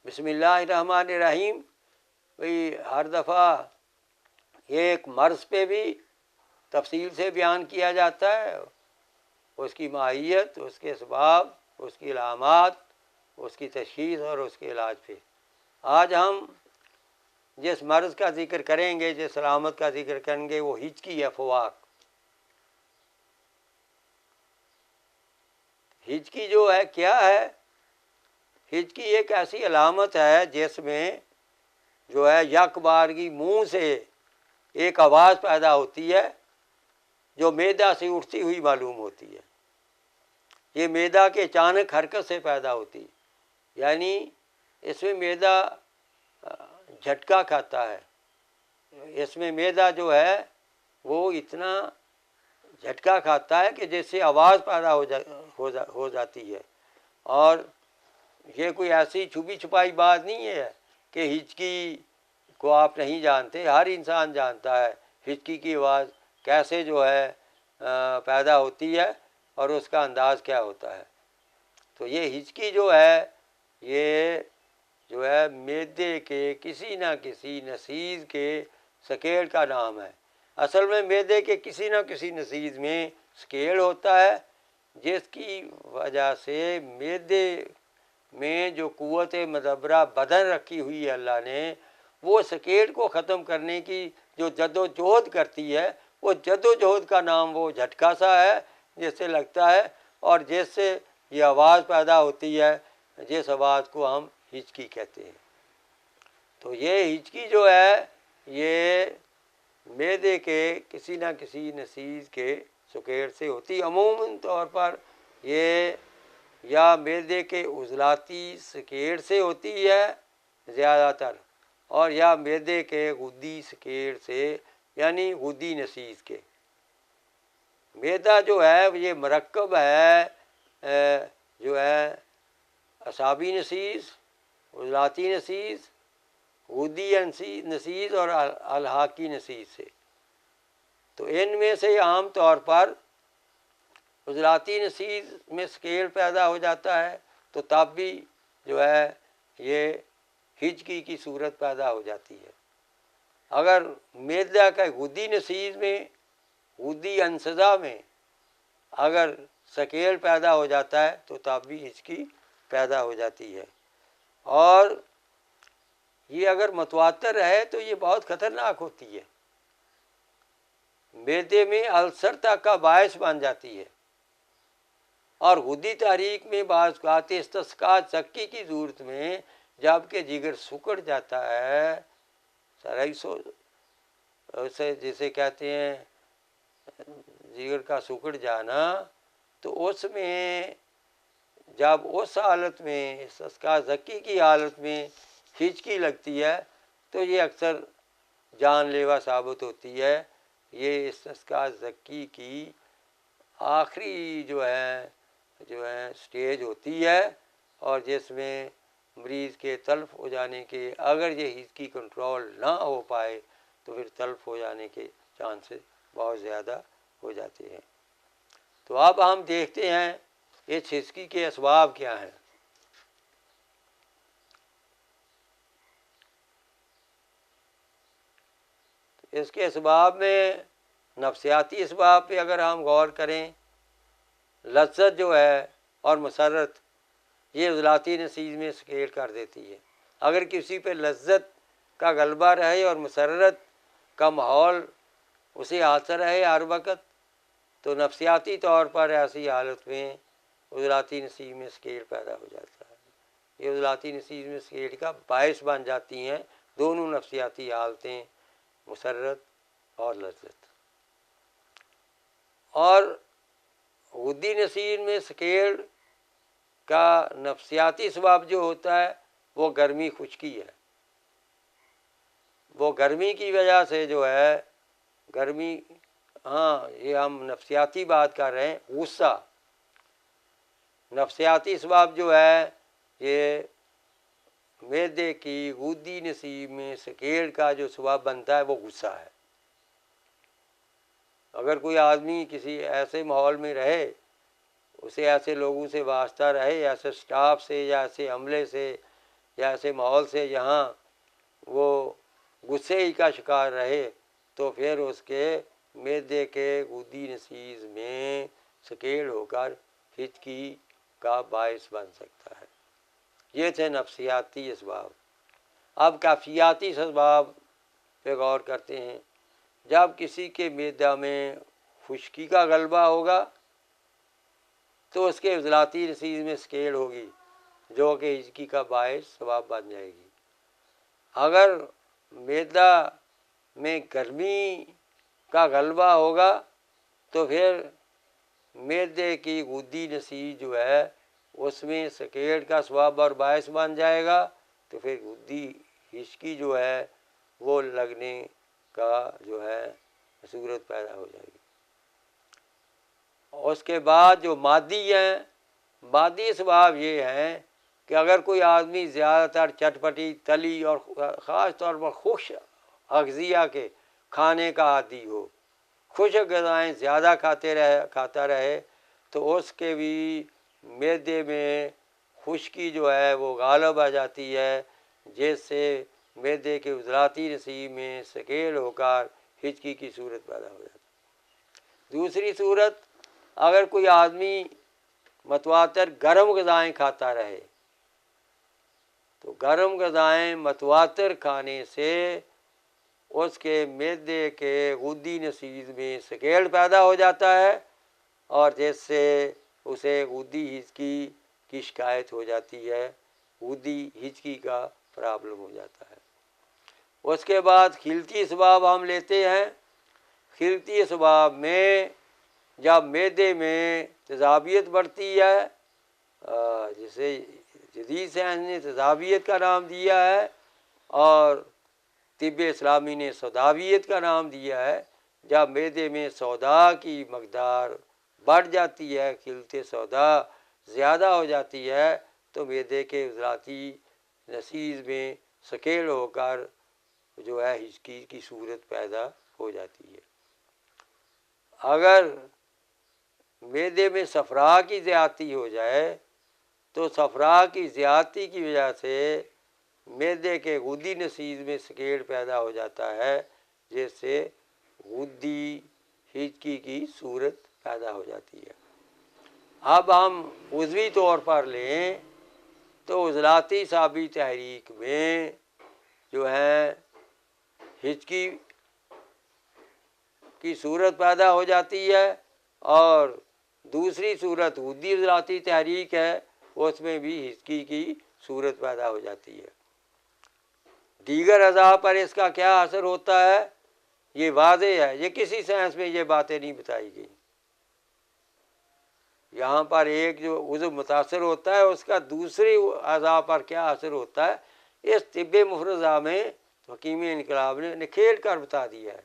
بسم اللہ الرحمن الرحیم بھئی ہر دفعہ ایک مرض پہ بھی تفصیل سے بیان کیا جاتا ہے، اس کی ماہیت، اس کے اسباب، اس کی علامات، اس کی تشخیص اور اس کے علاج پہ۔ آج ہم جس مرض کا ذکر کریں گے، جس علامت کا ذکر کریں گے، وہ ہچکی ہے، فواق۔ ہچکی جو ہے کیا ہے؟ ہچکی ایک ایسی علامت ہے جس میں جو ہے یک بارگی منہ سے ایک آواز پیدا ہوتی ہے جو معدہ سے اٹھتی ہوئی معلوم ہوتی ہے۔ یہ معدہ کے اچانک حرکت سے پیدا ہوتی ہے، یعنی اس میں معدہ جھٹکا کھاتا ہے۔ اس میں معدہ جو ہے وہ اتنا جھٹکا کھاتا ہے کہ جس سے آواز پیدا ہو جاتی ہے۔ اور یہ کوئی ایسی چھپی چھپائی بات نہیں ہے کہ ہچکی کو آپ نہیں جانتے، ہر انسان جانتا ہے ہچکی کی آواز کیسے جو ہے پیدا ہوتی ہے اور اس کا انداز کیا ہوتا ہے۔ تو یہ ہچکی جو ہے یہ جو ہے معدے کے کسی نہ کسی نسیج کے سکیڑ کا نام ہے۔ اصل میں معدے کے کسی نہ کسی نسیج میں سکیڑ ہوتا ہے، جس کی وجہ سے معدے میں جو قوت مدبرہ بدن رکھی ہوئی ہے اللہ نے، وہ سکیڑ کو ختم کرنے کی جو جد و جہد کرتی ہے، وہ جد و جہد کا نام وہ جھٹکا سا ہے جس سے لگتا ہے اور جس سے یہ آواز پیدا ہوتی ہے، جس آواز کو ہم ہچکی کہتے ہیں۔ تو یہ ہچکی جو ہے یہ معدے کے کسی نہ کسی نسیج کے سکیڑ سے ہوتی ہے۔ عموماً طور پر یہ یا معدے کے عضلاتی سکیڑ سے ہوتی ہے زیادہ تر، اور یا معدے کے غدی سکیڑ سے، یعنی غدی نسیج کے۔ معدہ جو ہے یہ مرکب ہے جو ہے اعصابی نسیج، عضلاتی نسیج، غدی نسیج اور الحاقی نسیج سے۔ تو ان میں سے عام طور پر عضلاتی نسیج میں سکیڑ پیدا ہو جاتا ہے تو تب بھی جو ہے یہ ہچکی کی صورت پیدا ہو جاتی ہے۔ اگر معدہ کا غدی نسیج میں، غدی انسجہ میں اگر سکیڑ پیدا ہو جاتا ہے تو تب بھی ہچکی پیدا ہو جاتی ہے۔ اور یہ اگر متواتر رہے تو یہ بہت خطرناک ہوتی ہے، معدے میں السر تک کا باعث بن جاتی ہے۔ اور غدی تحریک میں بعض اوقات استسقاء چکی کی صورت میں جب کہ جگر سکڑ جاتا ہے، اسے جسے کہتے ہیں جگر کا سکڑ جانا، تو اس میں جب اس حالت میں استسقاء چکی کی حالت میں ہچکی لگتی ہے تو یہ اکثر جان لیوا ثابت ہوتی ہے۔ یہ استسقاء چکی کی آخری جو ہے سٹیج ہوتی ہے، اور جس میں مریض کے تلف ہو جانے کے، اگر یہ ہچکی کنٹرول نہ ہو پائے تو پھر تلف ہو جانے کے چانسز بہت زیادہ ہو جاتے ہیں۔ تو اب ہم دیکھتے ہیں اس ہچکی کے اسباب کیا ہیں۔ اس کے اسباب میں نفسیاتی اسباب پہ اگر ہم غور کریں، لذت جو ہے اور مسرت، یہ عضلاتی نسیج میں سکیڑ کر دیتی ہے۔ اگر کسی پہ لذت کا غلبہ رہے اور مسرت کا ماحول اسے حاصل رہے ہر وقت، تو نفسیاتی طور پر ایسی حالت میں عضلاتی نسیج میں سکیڑ پیدا ہو جاتا ہے۔ یہ عضلاتی نسیج میں سکیڑ کا باعث بن جاتی ہیں دونوں نفسیاتی حالتیں، مسرت اور لذت۔ اور غدی نسیج میں سکیڑ کا نفسیاتی سبب جو ہوتا ہے وہ گرمی خشکی ہے۔ وہ گرمی کی وجہ سے جو ہے گرمی، ہاں یہ ہم نفسیاتی بات کر رہے ہیں، غصہ نفسیاتی سبب جو ہے یہ معدے کی غدی نسیج میں سکیڑ کا جو سبب بنتا ہے وہ غصہ ہے۔ اگر کوئی آدمی کسی ایسے ماحول میں رہے، اسے ایسے لوگوں سے واسطہ رہے، ایسے سٹاف سے یا ایسے عملے سے یا ایسے ماحول سے جہاں وہ غصے ہی کا شکار رہے تو پھر اس کے معدے کے غدی نسیج میں سکیڑ ہو کر ہچکی کا باعث بن سکتا ہے۔ یہ تھے نفسیاتی اسباب۔ اب کیفیاتی اسباب پہ غور کرتے ہیں۔ جب کسی کے معدہ میں خشکی کا غلبہ ہوگا تو اس کے عضلاتی نسیج میں سکیڑ ہوگی جو کہ ہچکی کا باعث سبب بن جائے گی۔ اگر معدہ میں گرمی کا غلبہ ہوگا تو پھر معدے کی غدی نسیج جو ہے اس میں سکیڑ کا سبب اور باعث بن جائے گا، تو پھر غدی ہچکی جو ہے وہ لگنے کا جو ہے صورت پیدا ہو جائے گی۔ اس کے بعد جو مادی ہیں، مادی اسباب یہ ہیں کہ اگر کوئی آدمی زیادہ تر چٹپٹی تلی اور خاص طور پر خشک اغذیہ کے کھانے کا عادی ہو، خشک غذائیں زیادہ کھاتا رہے تو اس کے بھی معدے میں خشکی جو ہے وہ غالب آ جاتی ہے، جس سے معدے کے عضلاتی نسیج میں سکیڑ ہو کر ہچکی کی صورت پیدا ہو جاتی ہے۔ دوسری صورت، اگر کوئی آدمی متواتر گرم غذائیں کھاتا رہے تو گرم غذائیں متواتر کھانے سے اس کے معدے کے غدی نسیج میں سکیڑ پیدا ہو جاتا ہے اور جس سے اسے غدی ہچکی کی شکایت ہو جاتی ہے، غدی ہچکی کا پرابلم ہو جاتا ہے۔ اس کے بعد خلطی اسباب ہم لیتے ہیں۔ خلطی اسباب میں جب معدے میں تیزابیت بڑھتی ہے، جسے جدید سائنس نے تیزابیت کا نام دیا ہے اور طب اسلامی نے سوداویت کا نام دیا ہے، جب معدے میں سودا کی مقدار بڑھ جاتی ہے، خلط سودا زیادہ ہو جاتی ہے تو معدے کے عضلاتی نسیج میں سکیڑ ہو کر جو ہے ہچکی کی صورت پیدا ہو جاتی ہے۔ اگر معدے میں صفرا کی زیادتی ہو جائے تو صفرا کی زیادتی کی وجہ سے معدے کے غدی نسیج میں سکیڑ پیدا ہو جاتا ہے، جس سے غدی ہچکی کی صورت پیدا ہو جاتی ہے۔ اب ہم عضوی طور پر لیں تو عضلاتی اعصابی تحریک میں جو ہے ہچکی کی صورت پیدا ہو جاتی ہے اور دوسری صورت غدی عضلاتی تحریک ہے، اس میں بھی ہچکی کی صورت پیدا ہو جاتی ہے۔ دیگر اعضاء پر اس کا کیا اثر ہوتا ہے یہ واضح ہے، یہ کسی سائنس میں یہ باتیں نہیں بتائی گئی۔ یہاں پر ایک جو عضو متاثر ہوتا ہے اس کا دوسری اعضاء پر کیا اثر ہوتا ہے، اس طب مفرزہ میں حکیمی انقلاب نے نکھیڑ کر بتا دیا ہے۔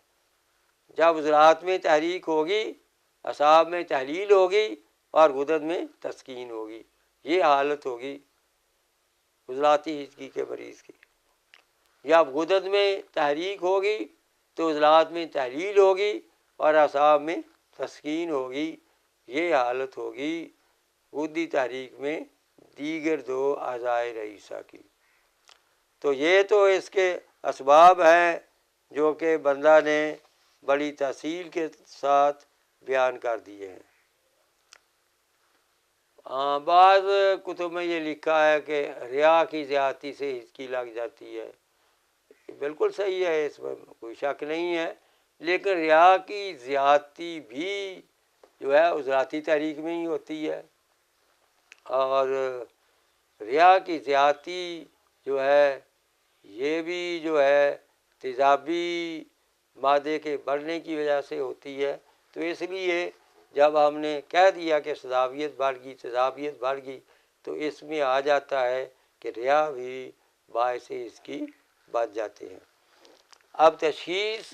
جب عضلات میں تحریک ہوگی، اعصاب میں تحلیل ہوگی اور غدد میں تسکین ہوگی، یہ حالت ہوگی عضلاتی ہچکی کے مریض کی۔ جب غدد میں تحریک ہوگی تو عضلات میں تحلیل ہوگی اور اعصاب میں تسکین ہوگی، یہ حالت ہوگی غدی تحریک میں دیگر دو اعضائے رئیسہ کی۔ تو یہ تو اس کے اسباب ہیں جو کہ بندہ نے بڑی تفصیل کے ساتھ بیان کر دیے ہیں۔ بعض کتب میں یہ لکھا ہے کہ ریا کی زیادتی سے ہچکی لگ جاتی ہے، بالکل صحیح ہے، اس میں کوئی شک نہیں ہے، لیکن ریا کی زیادتی بھی جو ہے عضلاتی تحریک میں ہی ہوتی ہے، اور ریا کی زیادتی جو ہے یہ بھی جو ہے تیزابی مادے کے بڑھنے کی وجہ سے ہوتی ہے۔ تو اس لیے جب ہم نے کہہ دیا کہ تیزابیت بڑھ گئی تو اس میں آ جاتا ہے کہ ریا بھی باعث اس کی بچ جاتے ہیں۔ اب تشخیص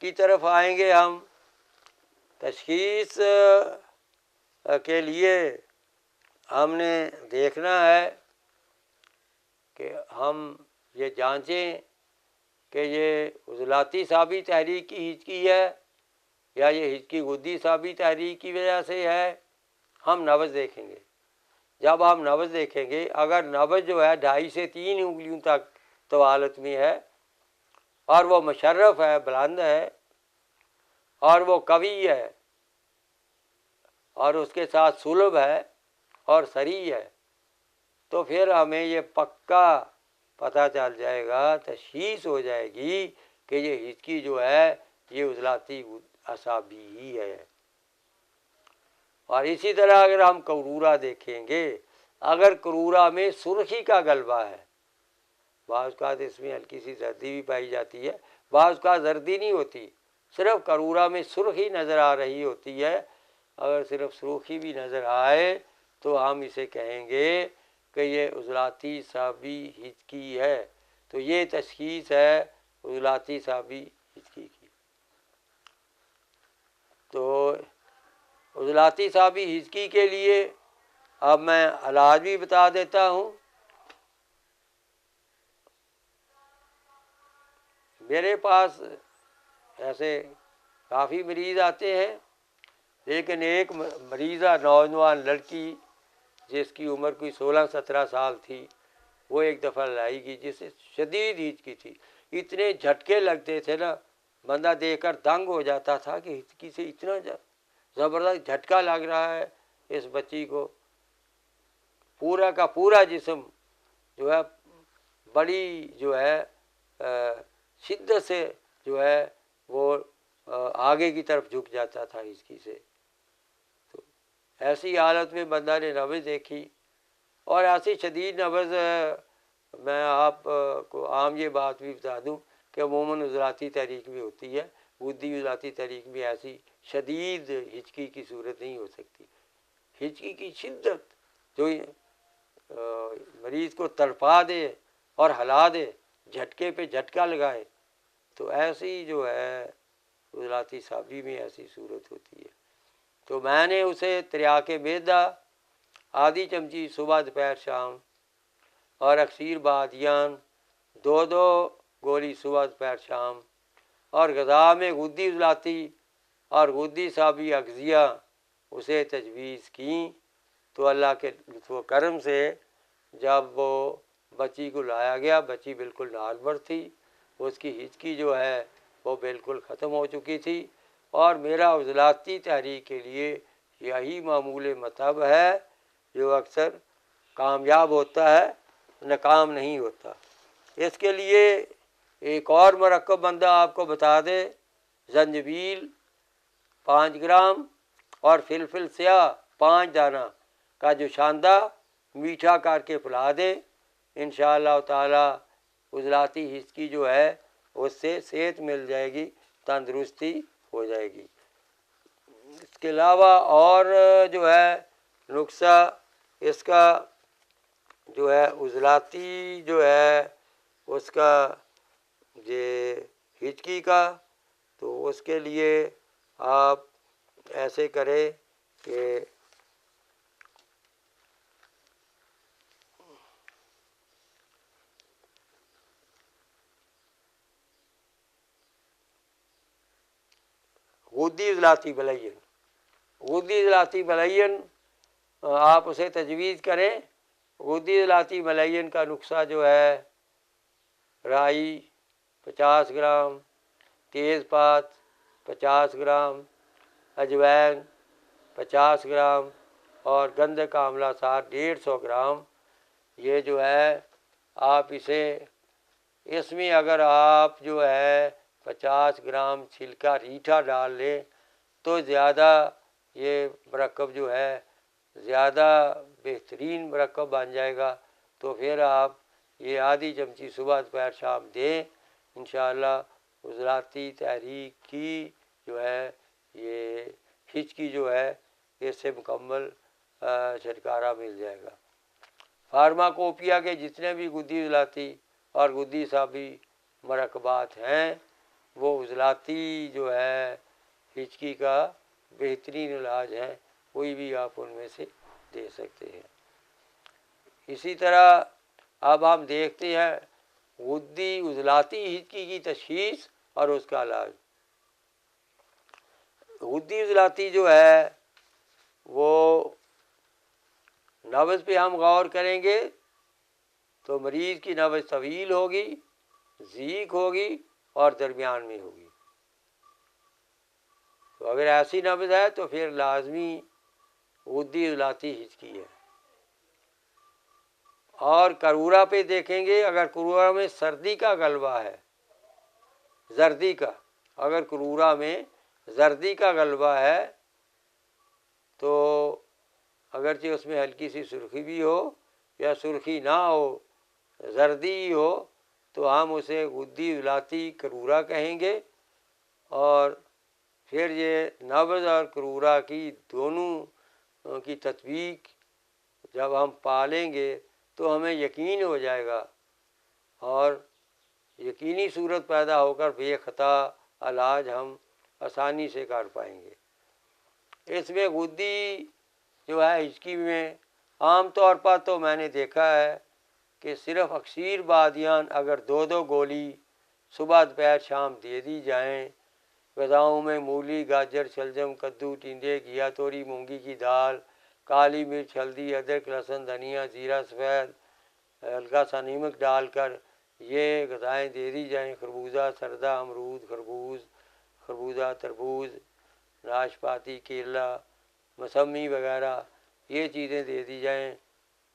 کی طرف آئیں گے ہم۔ تشخیص کے لیے ہم نے دیکھنا ہے کہ ہم یہ جانچیں کہ یہ عضلاتی اعصابی تحریک کی ہچکی ہے یا یہ ہچکی غدی اعصابی تحریک کی وجہ سے ہے۔ ہم نبض دیکھیں گے جب آپ نبض دیکھیں گے، اگر نبض جو ہے 2.5 سے 3 انگلیوں تک طوالت میں ہے اور وہ مشرف ہے، بلند ہے اور وہ قوی ہے اور اس کے ساتھ سلب ہے اور سری ہے، تو پھر ہمیں یہ پکا پتہ چل جائے گا، تشخیص ہو جائے گی کہ یہ ہچکی جو ہے یہ عضلاتی اعصابی ہی ہے۔ اور اسی طرح اگر ہم کرورا دیکھیں گے، اگر کرورا میں سرخی کا غلبہ ہے، بعض اوقات اس میں ہلکی سی زردی بھی پائی جاتی ہے، بعض اوقات زردی نہیں ہوتی، صرف کرورا میں سرخی نظر آ رہی ہوتی ہے، اگر صرف سرخی بھی نظر آئے تو ہم اسے کہیں گے کہ یہ عضلاتی اعصابی ہچکی ہے۔ تو یہ تشخیص ہے عضلاتی اعصابی ہچکی کی۔ تو عضلاتی اعصابی ہچکی کے لیے اب میں علاج بھی بتا دیتا ہوں۔ میرے پاس ایسے کافی مریض آتے ہیں، لیکن ایک مریضہ نوجوان لڑکی جس کی عمر کوئی 16-17 سال تھی، وہ ایک دفعہ لائی گی جسے شدید ہچکی تھی، اتنے جھٹکے لگتے تھے نا، بندہ دیکھ کر دنگ ہو جاتا تھا کہ ہچکی سے اتنا زبردست جھٹکا لگ رہا ہے اس بچی کو، پورا کا پورا جسم جو ہے بڑی جو ہے شدت سے جو ہے وہ آگے کی طرف جھک جاتا تھا ہچکی سے۔ تو ایسی حالت میں بندہ نے نبض دیکھی، اور ایسی شدید نبض، میں آپ کو عام یہ بات بھی بتا دوں کہ عموماً عضلاتی تحریک میں ہوتی ہے، غدی عضلاتی تحریک میں ایسی شدید ہچکی کی صورت نہیں ہو سکتی۔ ہچکی کی شدت جو مریض کو تڑپا دے اور ہلا دے، جھٹکے پہ جھٹکا لگائے، تو ایسی جو ہے عضلاتی اعصابی میں ایسی صورت ہوتی ہے۔ تو میں نے اسے تریاک معدہ آدھی چمچی صبح دوپہر شام اور اکثیر بادیان 2 گولی صبح دوپہر شام، اور غذا میں غدی عضلاتی اور غدی اعصابی اغذیہ اسے تجویز کیں، تو اللہ کے لطف و کرم سے جب وہ بچی کو لایا گیا، بچی بالکل نارمل تھی، اس کی ہچکی جو ہے وہ بالکل ختم ہو چکی تھی، اور میرا عضلاتی تحریک کے لیے یہی معمول مطلب ہے جو اکثر کامیاب ہوتا ہے، ناکام نہیں ہوتا۔ اس کے لیے ایک اور مرکب بندہ آپ کو بتا دے، زنجبیل 5 گرام اور فلفل سیاہ 5 دانہ کا جو شاندہ میٹھا کر کے پلا دیں، انشاءاللہ تعالی عضلاتی ہچکی جو ہے اس سے صحت مل جائے گی، تندرستی ہو جائے گی۔ اس کے علاوہ اور جو ہے نسخہ اس کا جو ہے عضلاتی جو ہے اس کا یہ ہچکی کا، تو اس کے لیے آپ ایسے کریں کہ غدی عضلاتی بلعین، غدی عضلاتی بلعین آپ اسے تجویز کریں۔ غدی عضلاتی بلعین کا نسخہ جو ہے رائی 50 گرام، تیز پات 50 گرام، اجوائن 50 گرام اور گندھک آملہ سار 150 گرام، یہ جو ہے آپ اسے، اس میں اگر آپ جو ہے 50 گرام چھلکا ریٹھا ڈال لیں تو زیادہ یہ مرکب جو ہے زیادہ بہترین مرکب بن جائے گا۔ تو پھر آپ یہ آدھی چمچی صبح دوپہر شام دیں، انشاءاللہ عضلاتی تحریک کی جو ہے یہ ہچکی جو ہے اس سے مکمل چھٹکارا مل جائے گا۔ فارماکوپیا کے جتنے بھی غدی عضلاتی اور غدی اعصابی مرکبات ہیں، وہ عضلاتی جو ہے ہچکی کا بہترین علاج ہے، کوئی بھی آپ ان میں سے دے سکتے ہیں۔ اسی طرح اب ہم دیکھتے ہیں غدی عضلاتی ہچکی کی تشخیص اور اس کا علاج۔ غدی عضلاتی جو ہے وہ نبض پہ ہم غور کریں گے تو مریض کی نبض طویل ہوگی، ضیق ہوگی اور درمیان میں ہوگی۔ تو اگر ایسی نبض ہے تو پھر لازمی غدی عضلاتی ہچکی ہے۔ اور کرورا پہ دیکھیں گے، اگر کرورا میں سردی کا غلبہ ہے، زردی کا، اگر کرورا میں زردی کا غلبہ ہے تو اگرچہ اس میں ہلکی سی سرخی بھی ہو یا سرخی نہ ہو، زردی ہی ہو، تو ہم اسے غدی عضلاتی کرورا کہیں گے۔ اور پھر یہ نبض اور کرورا کی دونوں کی تطبیق جب ہم پالیں گے تو ہمیں یقین ہو جائے گا اور یقینی صورت پیدا ہو کر بے خطا علاج ہم آسانی سے کر پائیں گے۔ اس میں غدی جو ہے ہچکی میں عام طور پر تو میں نے دیکھا ہے کہ صرف اکثیر بادیان اگر 2 گولی صبح دوپہر شام دے دی جائیں، غذاؤں میں مولی، گاجر، شلجم، کدو، ٹینڈے، گھیا توری، مونگی کی دال، کالی مرچ، ہلدی، ادرک، لہسن، دھنیا، زیرہ سفید، ہلکا سا نمک ڈال کر یہ غذائیں دے دی جائیں۔ خربوزہ، سردہ، امرود، خربوزہ، تربوز، ناشپاتی، کیلا، موسمی وغیرہ یہ چیزیں دے دی جائیں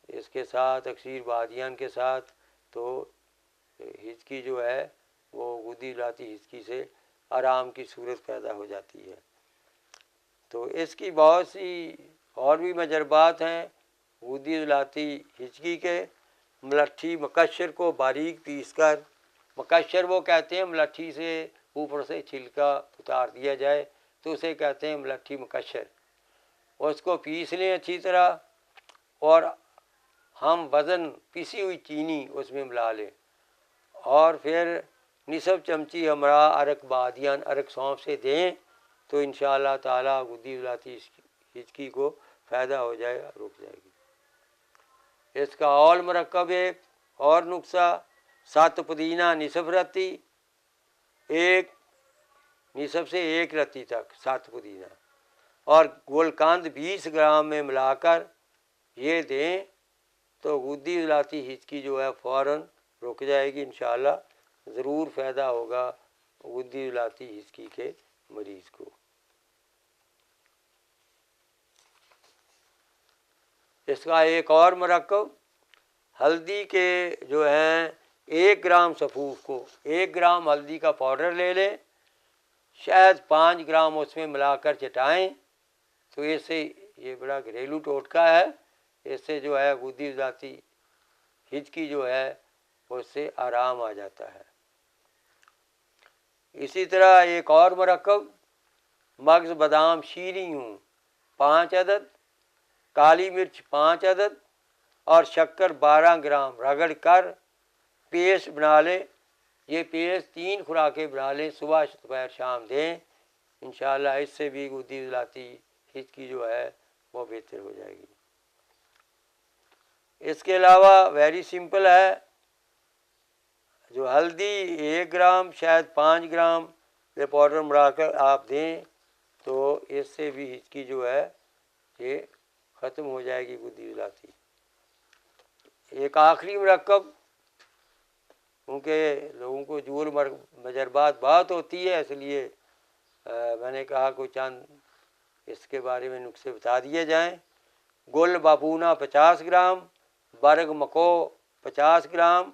اس کے ساتھ، اکثیر بادیان کے ساتھ، تو ہچکی جو ہے وہ غدی عضلاتی ہچکی سے آرام کی صورت پیدا ہو جاتی ہے۔ تو اس کی بہت سی اور بھی مجربات ہیں غدی عضلاتی ہچکی کے۔ ملٹھی مکشر کو باریک پیس کر، مکشر وہ کہتے ہیں ملٹھی سے اوپر سے چھلکا اتار دیا جائے تو اسے کہتے ہیں ملٹھی مکشر۔ اس کو پیس لیں اچھی طرح، اور ہم وزن پیسی ہوئی چینی اس میں ملا لیں، اور پھر نصف چمچی ہمراہ عرق بادیان، عرق سونف سے دیں تو انشاءاللہ تعالیٰ غدی عضلاتی ہچکی کو فائدہ ہو جائے گا، رک جائے گی۔ اس کا اور مرکب ایک اور نسخہ، 7 پودینہ نصف رتی، نصف سے 1 رتی تک 7 پودینہ، اور گلقند 20 گرام میں ملا کر یہ دیں تو غدی عضلاتی ہچکی جو ہے فوراً رک جائے گی، انشاءاللہ ضرور فائدہ ہوگا غدی عضلاتی ہچکی کے مریض کو۔ اس کا ایک اور مرکب، ہلدی کے جو ہیں 1 گرام سفوف کو 1 گرام ہلدی کا پاؤڈر لے لیں، شاید 5 گرام اس میں ملا کر چٹائیں تو اس سے، یہ بڑا گھریلو ٹوٹکا ہے، اس سے جو ہے غدی عضلاتی ہچکی جو ہے اس سے آرام آ جاتا ہے۔ اسی طرح ایک اور مرکب، مغز بادام شیریں ہوں 5 عدد، کالی مرچ 5 عدد اور شکر 12 گرام رگڑ کر پیسٹ بنا لیں۔ یہ پیسٹ 3 خوراکیں بنا لیں، صبح دوپہر شام دیں، انشاءاللہ اس سے بھی غدی عضلاتی ہچکی جو ہے وہ بہتر ہو جائے گی۔ اس کے علاوہ ویری سمپل ہے، جو ہلدی 1 گرام شاید 5 گرام یہ پاؤڈر ملا کر آپ دیں تو اس سے بھی ہچکی جو ہے یہ ختم ہو جائے گی غدی عضلاتی۔ ایک آخری مرکب، کیونکہ لوگوں کو جور مجربات بہت ہوتی ہے، اس لیے میں نے کہا کوئی چند اس کے بارے میں نسخے بتا دیے جائیں۔ گل بابونا 50 گرام، برگ مکو 50 گرام،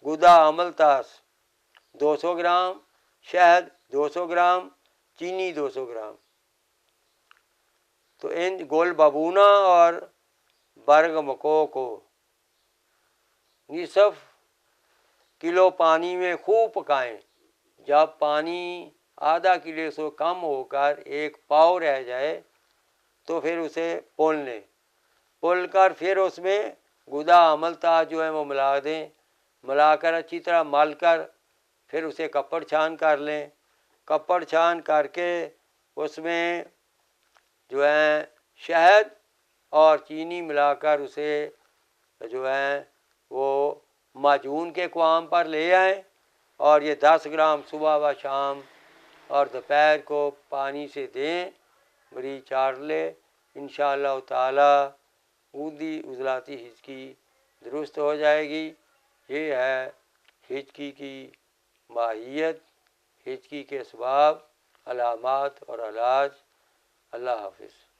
گدا املتاس 200 گرام، شہد 200 گرام، چینی 200 گرام۔ تو ان گول بابونا اور برگ مکو کو نصف کلو پانی میں خوب پکائیں، جب پانی آدھا کلو سے کم ہو کر 1 پاؤ رہ جائے تو پھر اسے پول لیں، پول کر پھر اس میں گدا املتاس جو ہے وہ ملا دیں، ملا کر اچھی طرح مل کر پھر اسے کپڑ چھان کر لیں، کپڑ چھان کر کے اس میں جو ہے شہد اور چینی ملا کر اسے جو ہے وہ معجون کے اقوام پر لے آئیں، اور یہ 10 گرام صبح و شام اور دوپہر کو پانی سے دیں، مریض چاٹ لے، انشاءاللہ تعالی اودھی عضلاتی ہچکی درست ہو جائے گی۔ یہ ہے ہچکی کی ماہیت، ہچکی کے اسباب، علامات اور علاج۔ اللہ حافظ۔